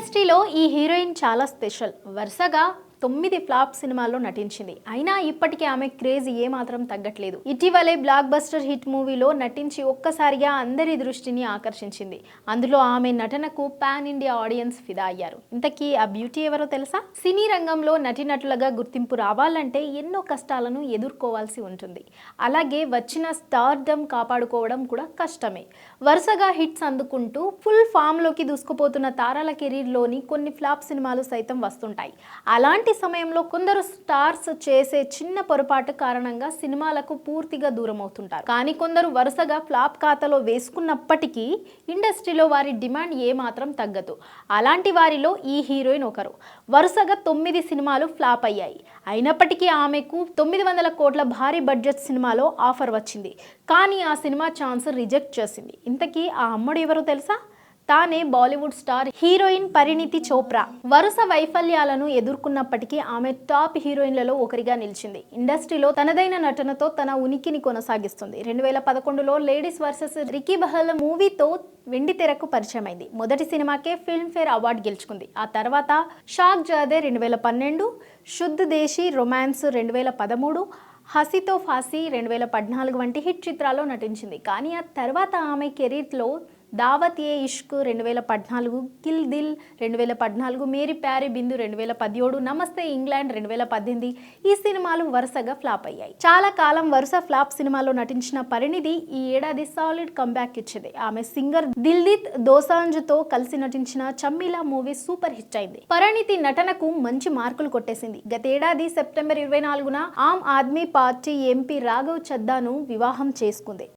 ఇండస్ట్రీలో ఈ హీరోయిన్ చాలా స్పెషల్. వరుసగా 9 ఫ్లాప్ సినిమాల్లో నటించింది. అయినా ఇప్పటికీ ఆమె క్రేజ్ ఏమాత్రం తగ్గట్లేదు. ఇటీవలే బ్లాక్ బస్టర్ హిట్ మూవీలో నటించి ఒక్కసారిగా అందరి దృష్టిని ఆకర్షించింది. అందులో ఆమె నటనకు పాన్ ఇండియా ఆడియన్స్ ఫిదా అయ్యారు. ఇంతకీ ఆ బ్యూటీ ఎవరో తెలుసా? సినీ రంగంలో నటినట్లుగా గుర్తింపు రావాలంటే ఎన్నో కష్టాలను ఎదుర్కోవాల్సి ఉంటుంది. అలాగే వచ్చిన స్టార్డమ్ కాపాడుకోవడం కూడా కష్టమే. వరుసగా హిట్స్ అందుకుంటూ ఫుల్ ఫామ్ లోకి దూసుకుపోతున్న తారాల కెరీర్లోని కొన్ని ఫ్లాప్ సినిమాలు సైతం వస్తుంటాయి. అలాంటి సమయంలో కొందరు స్టార్స్ చేసే చిన్న పొరపాటు కారణంగా సినిమాలకు పూర్తిగా దూరం అవుతుంటారు. కానీ కొందరు వరుసగా ఫ్లాప్ ఖాతాలో వేసుకున్నప్పటికీ ఇండస్ట్రీలో వారి డిమాండ్ ఏమాత్రం తగ్గదు. అలాంటి వారిలో ఈ హీరోయిన్ ఒకరు. వరుసగా 9 సినిమాలు ఫ్లాప్ అయ్యాయి. అయినప్పటికీ ఆమెకు 900 కోట్ల భారీ బడ్జెట్ సినిమాలో ఆఫర్ వచ్చింది. కానీ ఆ సినిమా ఛాన్స్ రిజెక్ట్ చేసింది. ఇంతకీ ఆ అమ్మడు ఎవరో తెలుసా? తానే బాలీవుడ్ స్టార్ హీరోయిన్ పరిణీతి చోప్రా. వరుస వైఫల్యాలను ఎదుర్కొన్నప్పటికీ ఆమె టాప్ హీరోయిన్లలో ఒకరిగా నిలిచింది. ఇండస్ట్రీలో తనదైన నటనతో తన ఉనికిని కొనసాగిస్తుంది. 2011లో లేడీస్ వర్సెస్ రికీ బహల్ మూవీతో వెండి తెరకు పరిచయమైంది. మొదటి సినిమాకే ఫిల్మ్ఫేర్ అవార్డు గెలుచుకుంది. ఆ తర్వాత షాక్ జాదే 2012, శుద్ధ్ దేశీ రొమాన్స్ 2013, హసీతో ఫాసీ 2014 వంటి హిట్ చిత్రాల్లో నటించింది. కానీ ఆ తర్వాత ఆమె కెరీర్లో దావత్ ఏ ఇష్క్ 2014, కిల్ దిల్ 2014, మేరీ ప్యారీ బిందు 2017, నమస్తే ఇంగ్లాండ్ 2018 ఈ సినిమాలు వరుసగా ఫ్లాప్ అయ్యాయి. చాలా కాలం వరుస ఫ్లాప్ సినిమాల్లో నటించిన పరిణితి ఈ ఏడాది సాలిడ్ కంబ్యాక్ ఇచ్చింది. ఆమె సింగర్ దిల్జిత్ దోసాంజ్తో కలిసి నటించిన చమ్మీలా మూవీ సూపర్ హిట్ అయింది. పరిణితి నటనకు మంచి మార్కులు కొట్టేసింది. గతేడాది September 24న Aam Aadmi party MP Raghav చద్దాను వివాహం చేసుకుంది.